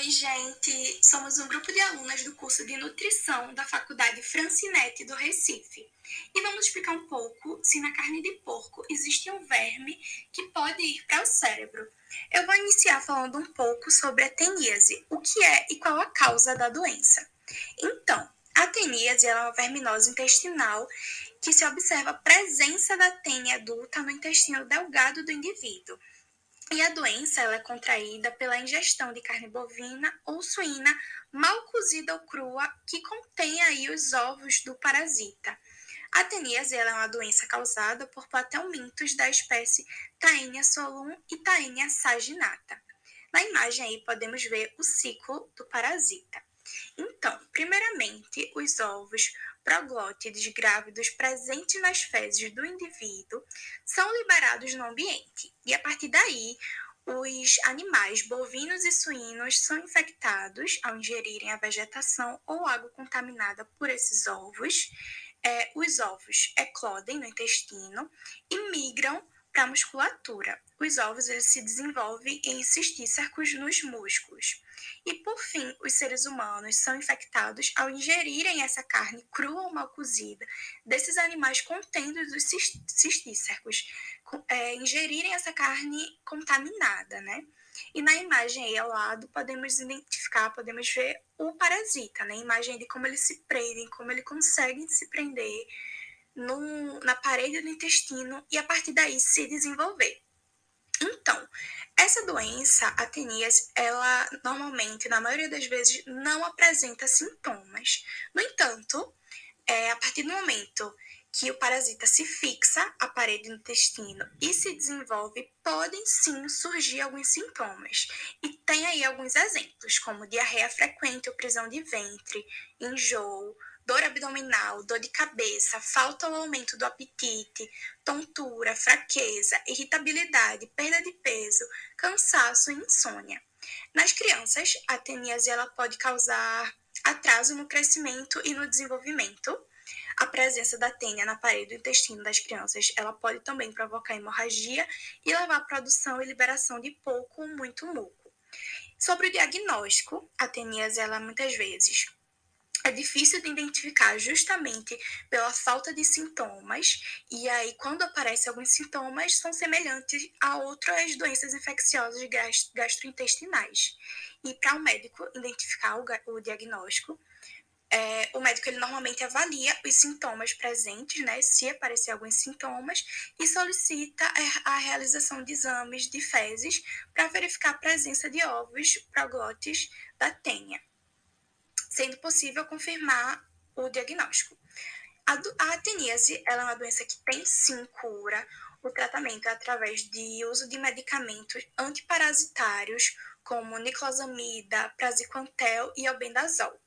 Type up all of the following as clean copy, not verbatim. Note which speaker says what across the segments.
Speaker 1: Oi, gente! Somos um grupo de alunas do curso de nutrição da Faculdade Francinete do Recife. E vamos explicar um pouco se na carne de porco existe um verme que pode ir para o cérebro. Eu vou iniciar falando um pouco sobre a teníase, o que é e qual a causa da doença. Então, a teníase é uma verminose intestinal que se observa a presença da tênia adulta no intestino delgado do indivíduo. E a doença ela é contraída pela ingestão de carne bovina ou suína mal cozida ou crua que contém aí os ovos do parasita. A teníase ela é uma doença causada por plateumintos da espécie Taenia solum e Taenia saginata. Na imagem aí podemos ver o ciclo do parasita. Então, primeiramente, os ovos proglótides grávidos presentes nas fezes do indivíduo são liberados no ambiente. E a partir daí, os animais bovinos e suínos são infectados ao ingerirem a vegetação ou água contaminada por esses ovos. Os ovos eclodem no intestino e migram para a musculatura. Os ovos eles se desenvolvem em cistícercos nos músculos. E, por fim, os seres humanos são infectados ao ingerirem essa carne crua ou mal cozida desses animais contendo os cistícercos, ingerirem essa carne contaminada, né? E na imagem aí ao lado podemos identificar, podemos ver o parasita, né? A imagem de como eles se prendem, como ele consegue se prender na parede do intestino e a partir daí se desenvolver. Então, essa doença, a teníase, ela normalmente, na maioria das vezes, não apresenta sintomas. No entanto, a partir do momento que o parasita se fixa à parede do intestino e se desenvolve, podem sim surgir alguns sintomas. E tem aí alguns exemplos, como diarreia frequente ou prisão de ventre, enjoo, dor abdominal, dor de cabeça, falta ou aumento do apetite, tontura, fraqueza, irritabilidade, perda de peso, cansaço e insônia. Nas crianças, a teníase ela pode causar atraso no crescimento e no desenvolvimento. A presença da tênia na parede do intestino das crianças ela pode também provocar hemorragia e levar à produção e liberação de pouco ou muito muco. Sobre o diagnóstico, a teníase ela muitas vezes é difícil de identificar justamente pela falta de sintomas, e aí quando aparecem alguns sintomas são semelhantes a outras doenças infecciosas gastrointestinais. E para o médico identificar o diagnóstico, o médico ele normalmente avalia os sintomas presentes, né, se aparecer alguns sintomas, e solicita a realização de exames de fezes para verificar a presença de ovos proglótis da tênia, sendo possível confirmar o diagnóstico. A teníase ela é uma doença que tem sim cura. O tratamento é através de uso de medicamentos antiparasitários, como niclosamida, praziquantel e albendazol.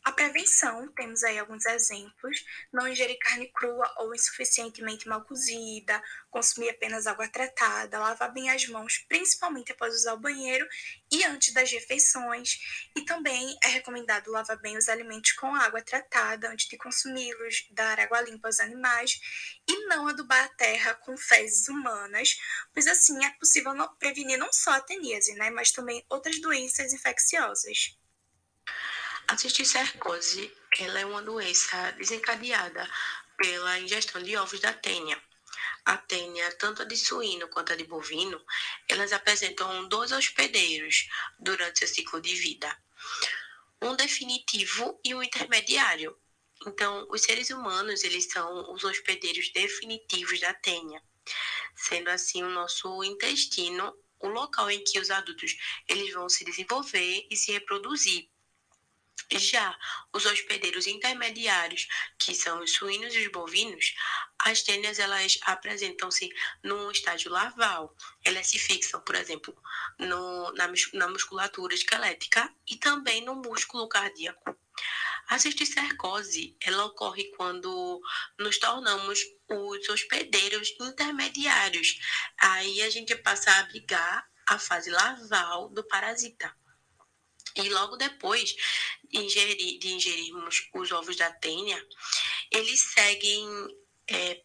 Speaker 1: A prevenção, temos aí alguns exemplos: não ingerir carne crua ou insuficientemente mal cozida, consumir apenas água tratada, lavar bem as mãos, principalmente após usar o banheiro e antes das refeições, e também é recomendado lavar bem os alimentos com água tratada antes de consumi-los, dar água limpa aos animais e não adubar a terra com fezes humanas, pois assim é possível prevenir não só a teníase, né, mas também outras doenças infecciosas.
Speaker 2: A cisticercose ela é uma doença desencadeada pela ingestão de ovos da tênia. A tênia, tanto a de suíno quanto a de bovino, elas apresentam dois hospedeiros durante seu ciclo de vida, um definitivo e um intermediário. Então, os seres humanos, eles são os hospedeiros definitivos da tênia, sendo assim o nosso intestino o local em que os adultos eles vão se desenvolver e se reproduzir. Já os hospedeiros intermediários, que são os suínos e os bovinos, as tênias elas apresentam-se num estágio larval. Elas se fixam, por exemplo, na musculatura esquelética e também no músculo cardíaco. A cisticercose, ela ocorre quando nos tornamos os hospedeiros intermediários. Aí a gente passa a abrigar a fase larval do parasita. E logo depois de ingerirmos os ovos da tênia, eles seguem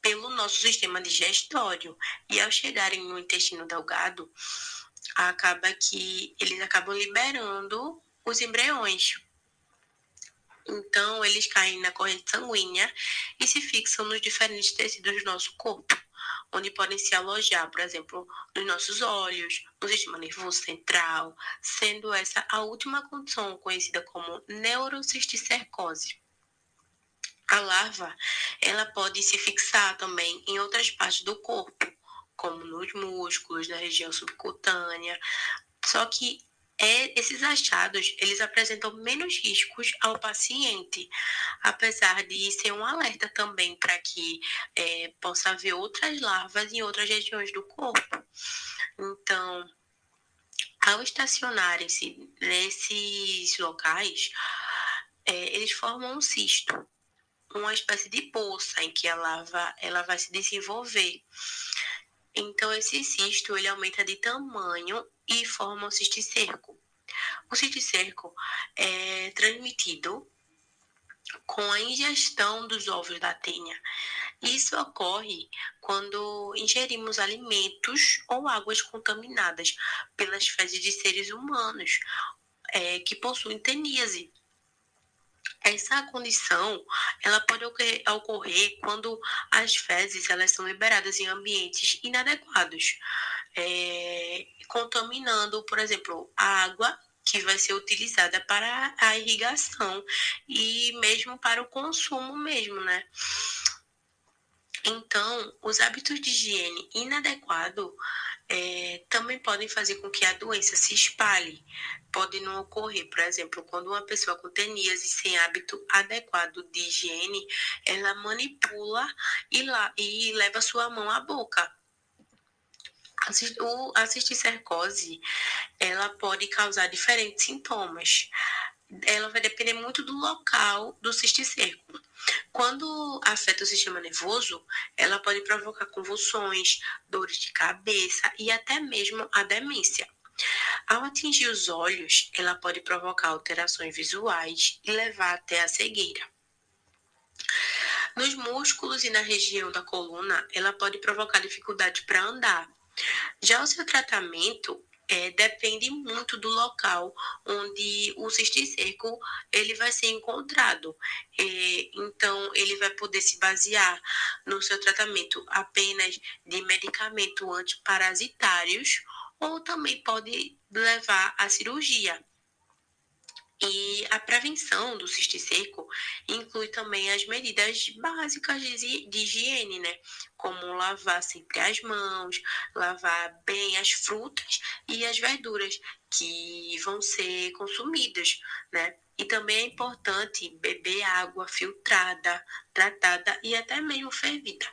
Speaker 2: pelo nosso sistema digestório. E ao chegarem no intestino delgado, acaba que eles acabam liberando os embriões. Então, eles caem na corrente sanguínea e se fixam nos diferentes tecidos do nosso corpo, onde podem se alojar, por exemplo, nos nossos olhos, no sistema nervoso central, sendo essa a última condição conhecida como neurocisticercose. A larva, ela pode se fixar também em outras partes do corpo, como nos músculos, na região subcutânea, só que esses achados, eles apresentam menos riscos ao paciente, apesar de ser um alerta também para que possa haver outras larvas em outras regiões do corpo. Então, ao estacionarem-se nesses locais, eles formam um cisto, uma espécie de poça em que a larva ela vai se desenvolver. Então, esse cisto ele aumenta de tamanho e forma um cisticerco. O cisticerco é transmitido com a ingestão dos ovos da tênia. Isso ocorre quando ingerimos alimentos ou águas contaminadas pelas fezes de seres humanos que possuem teníase. Essa condição ela pode ocorrer quando as fezes elas são liberadas em ambientes inadequados, contaminando, por exemplo, a água que vai ser utilizada para a irrigação e mesmo para o consumo mesmo, né? Então, os hábitos de higiene inadequado também podem fazer com que a doença se espalhe. Pode não ocorrer, por exemplo, quando uma pessoa com teníase sem hábito adequado de higiene, ela manipula e leva sua mão à boca. A cisticercose, ela pode causar diferentes sintomas. Ela vai depender muito do local do cisticerco. Quando afeta o sistema nervoso, ela pode provocar convulsões, dores de cabeça e até mesmo a demência. Ao atingir os olhos, ela pode provocar alterações visuais e levar até a cegueira. Nos músculos e na região da coluna, ela pode provocar dificuldade para andar. Já o seu tratamento depende muito do local onde o cisticerco ele vai ser encontrado. Então, ele vai poder se basear no seu tratamento apenas de medicamento antiparasitários ou também pode levar à cirurgia. E a prevenção do cisticerco inclui também as medidas básicas de higiene, né? Como lavar sempre as mãos, lavar bem as frutas e as verduras que vão ser consumidas, né? E também é importante beber água filtrada, tratada e até mesmo fervida.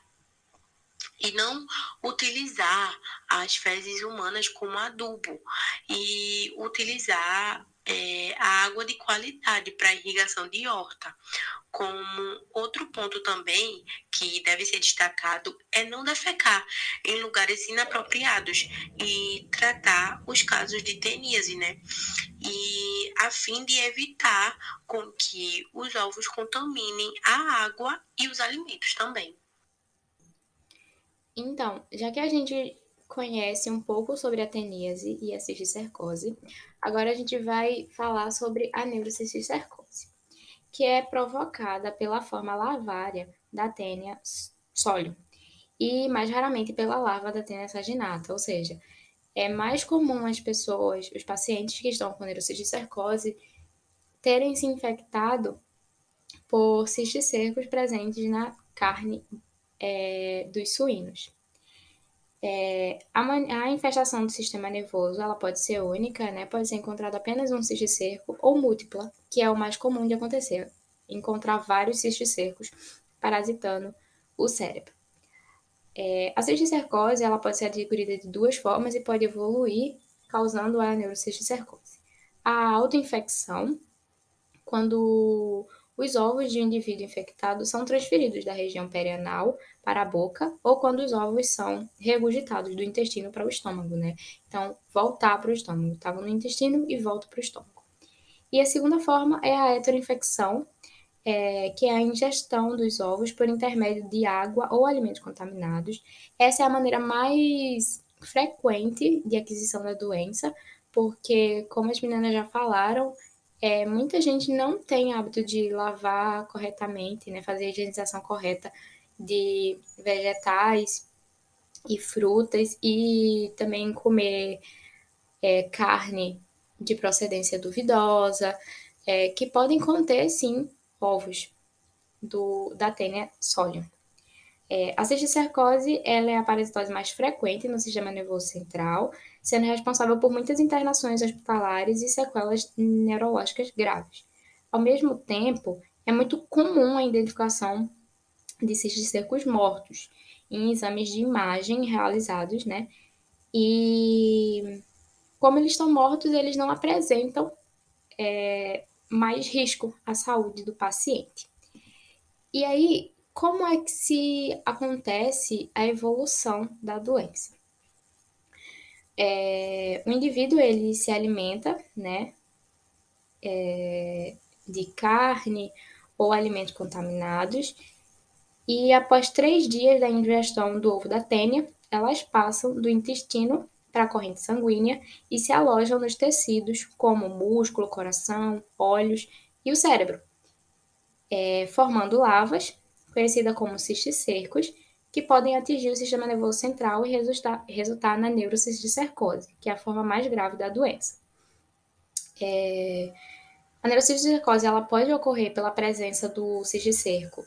Speaker 2: E não utilizar as fezes humanas como adubo e utilizar a água de qualidade para irrigação de horta. Como outro ponto também que deve ser destacado é não defecar em lugares inapropriados e tratar os casos de teníase, né? E a fim de evitar com que os ovos contaminem a água e os alimentos também.
Speaker 3: Então, já que a gente conhece um pouco sobre a teníase e a cisticercose, agora a gente vai falar sobre a neurocisticercose, que é provocada pela forma larvária da Taenia solium e mais raramente pela larva da Taenia saginata, ou seja, é mais comum as pessoas, os pacientes que estão com neurocisticercose, terem se infectado por cisticercos presentes na carne dos suínos. A infestação do sistema nervoso ela pode ser única, né? Pode ser encontrado apenas um cisticerco ou múltipla, que é o mais comum de acontecer, encontrar vários cisticercos parasitando o cérebro. A cisticercose ela pode ser adquirida de duas formas e pode evoluir causando a neurocisticercose. A autoinfecção, quando os ovos de um indivíduo infectado são transferidos da região perianal para a boca ou quando os ovos são regurgitados do intestino para o estômago, né? Então, voltar para o estômago. Estava no intestino e volta para o estômago. E a segunda forma é a heteroinfecção, que é a ingestão dos ovos por intermédio de água ou alimentos contaminados. Essa é a maneira mais frequente de aquisição da doença, porque, como as meninas já falaram, muita gente não tem hábito de lavar corretamente, né, fazer a higienização correta de vegetais e frutas e também comer carne de procedência duvidosa, que podem conter, sim, ovos da Taenia solium. A cisticercose ela é a parasitose mais frequente no sistema nervoso central, sendo responsável por muitas internações hospitalares e sequelas neurológicas graves. Ao mesmo tempo, é muito comum a identificação de cisticercos mortos em exames de imagem realizados, né? E como eles estão mortos, eles não apresentam mais risco à saúde do paciente. E aí, como é que se acontece a evolução da doença? O indivíduo ele se alimenta, né, de carne ou alimentos contaminados e após 3 dias da ingestão do ovo da tênia, elas passam do intestino para a corrente sanguínea e se alojam nos tecidos como músculo, coração, olhos e o cérebro, formando lavas, conhecida como cisticercos, que podem atingir o sistema nervoso central e resultar na neurocisticercose, que é a forma mais grave da doença. A neurocisticercose ela pode ocorrer pela presença do cisticerco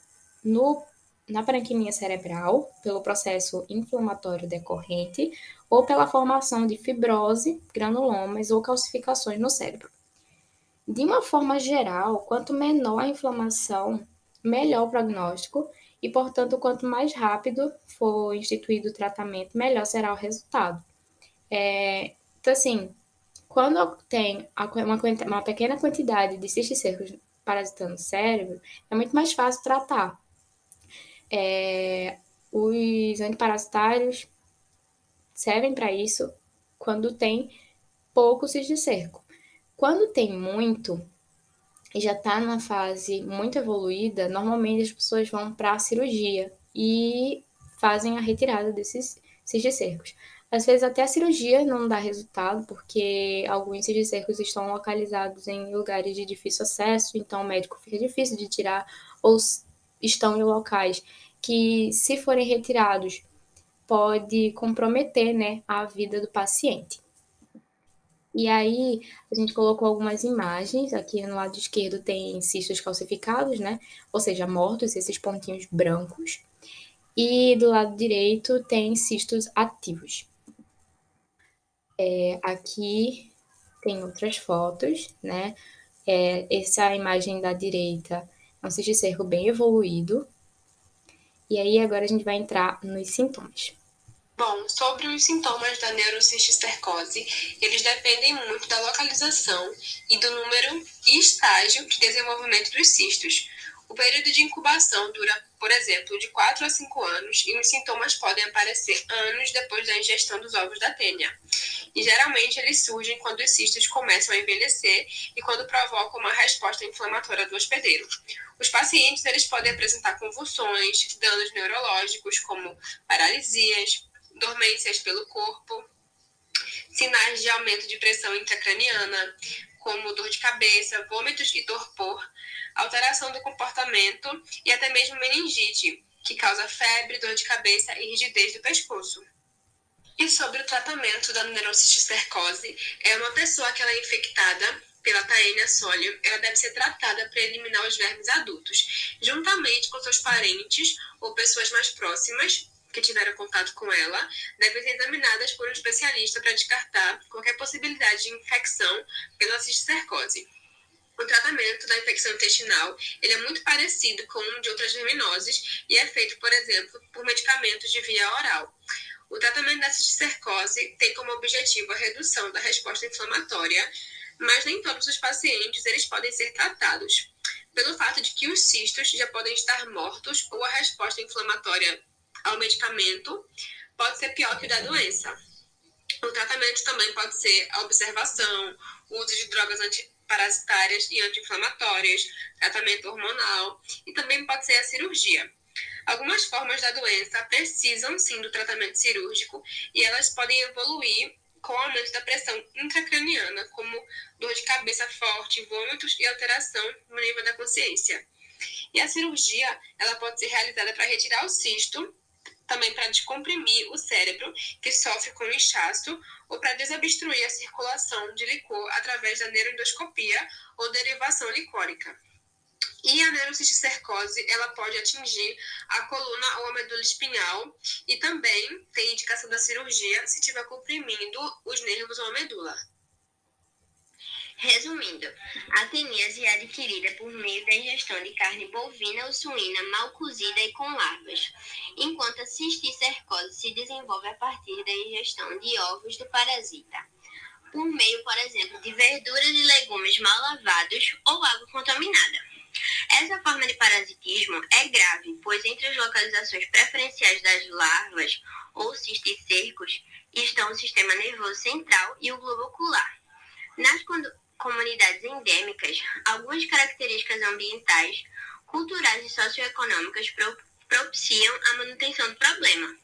Speaker 3: na parenquimia cerebral, pelo processo inflamatório decorrente, ou pela formação de fibrose, granulomas ou calcificações no cérebro. De uma forma geral, quanto menor a inflamação, melhor o prognóstico e, portanto, quanto mais rápido for instituído o tratamento, melhor será o resultado. Então, assim, quando tem uma pequena quantidade de cisticercos parasitando o cérebro, é muito mais fácil tratar. Os antiparasitários servem para isso quando tem pouco cisticerco. Quando tem muito e já está numa fase muito evoluída, normalmente as pessoas vão para a cirurgia e fazem a retirada desses cisticercos. Às vezes até a cirurgia não dá resultado, porque alguns cisticercos estão localizados em lugares de difícil acesso, então o médico fica difícil de tirar, ou estão em locais que, se forem retirados, pode comprometer, né, a vida do paciente. E aí, a gente colocou algumas imagens. Aqui no lado esquerdo tem cistos calcificados, né? Ou seja, mortos, esses pontinhos brancos. E do lado direito tem cistos ativos. Aqui tem outras fotos, né? Essa imagem da direita é um cisticerco bem evoluído. E aí, agora a gente vai entrar nos sintomas.
Speaker 2: Bom, sobre os sintomas da neurocisticercose, eles dependem muito da localização e do número e estágio de desenvolvimento dos cistos. O período de incubação dura, por exemplo, de 4 a 5 anos e os sintomas podem aparecer anos depois da ingestão dos ovos da tênia. E geralmente eles surgem quando os cistos começam a envelhecer e quando provocam uma resposta inflamatória do hospedeiro. Os pacientes eles podem apresentar convulsões, danos neurológicos como paralisias, dormências pelo corpo, sinais de aumento de pressão intracraniana, como dor de cabeça, vômitos e torpor, alteração do comportamento e até mesmo meningite, que causa febre, dor de cabeça e rigidez do pescoço. E sobre o tratamento da neurocisticercose, uma pessoa que ela é infectada pela Taenia solium, ela deve ser tratada para eliminar os vermes adultos, juntamente com seus parentes ou pessoas mais próximas que tiveram contato com ela, devem ser examinadas por um especialista para descartar qualquer possibilidade de infecção pela cisticercose. O tratamento da infecção intestinal ele é muito parecido com o de outras verminoses e é feito, por exemplo, por medicamentos de via oral. O tratamento da cisticercose tem como objetivo a redução da resposta inflamatória, mas nem todos os pacientes eles podem ser tratados, pelo fato de que os cistos já podem estar mortos ou a resposta inflamatória ao medicamento pode ser pior que o da doença. O tratamento também pode ser a observação, o uso de drogas antiparasitárias e anti-inflamatórias, tratamento hormonal e também pode ser a cirurgia.
Speaker 4: Algumas formas da doença precisam sim do tratamento cirúrgico e elas podem evoluir com o aumento da pressão intracraniana, como dor de cabeça forte, vômitos e alteração no nível da consciência. E a cirurgia, ela pode ser realizada para retirar o cisto, também para descomprimir o cérebro, que sofre com inchaço, ou para desobstruir a circulação de licor através da neuroendoscopia ou derivação licórica. E a neurocisticercose, ela pode atingir a coluna ou a medula espinhal e também tem indicação da cirurgia se estiver comprimindo os nervos ou a medula.
Speaker 5: Resumindo, a teníase é adquirida por meio da ingestão de carne bovina ou suína mal cozida e com larvas, enquanto a cisticercose se desenvolve a partir da ingestão de ovos do parasita, por meio, por exemplo, de verduras e legumes mal lavados ou água contaminada. Essa forma de parasitismo é grave, pois entre as localizações preferenciais das larvas ou cisticercos estão o sistema nervoso central e o globo ocular. Nas comunidades endêmicas, algumas características ambientais, culturais e socioeconômicas propiciam a manutenção do problema.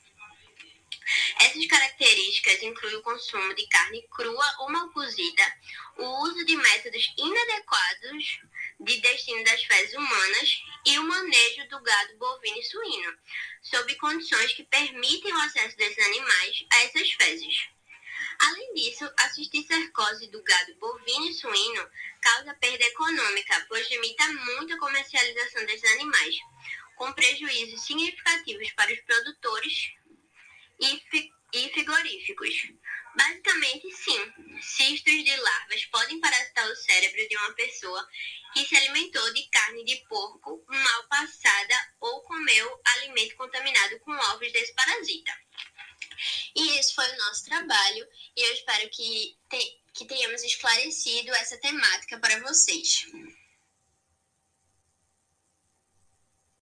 Speaker 5: Essas características incluem o consumo de carne crua ou mal cozida, o uso de métodos inadequados de destino das fezes humanas e o manejo do gado bovino e suíno, sob condições que permitem o acesso desses animais a essas fezes. Além disso, a cisticercose do gado bovino e suíno causa perda econômica, pois limita muito a comercialização desses animais, com prejuízos significativos para os produtores e frigoríficos. Basicamente, sim, cistos de larvas podem parasitar o cérebro de uma pessoa que se alimentou de carne de porco mal passada ou comeu alimento contaminado com ovos desse parasita. E esse foi o nosso trabalho e eu espero que tenhamos esclarecido essa temática para vocês.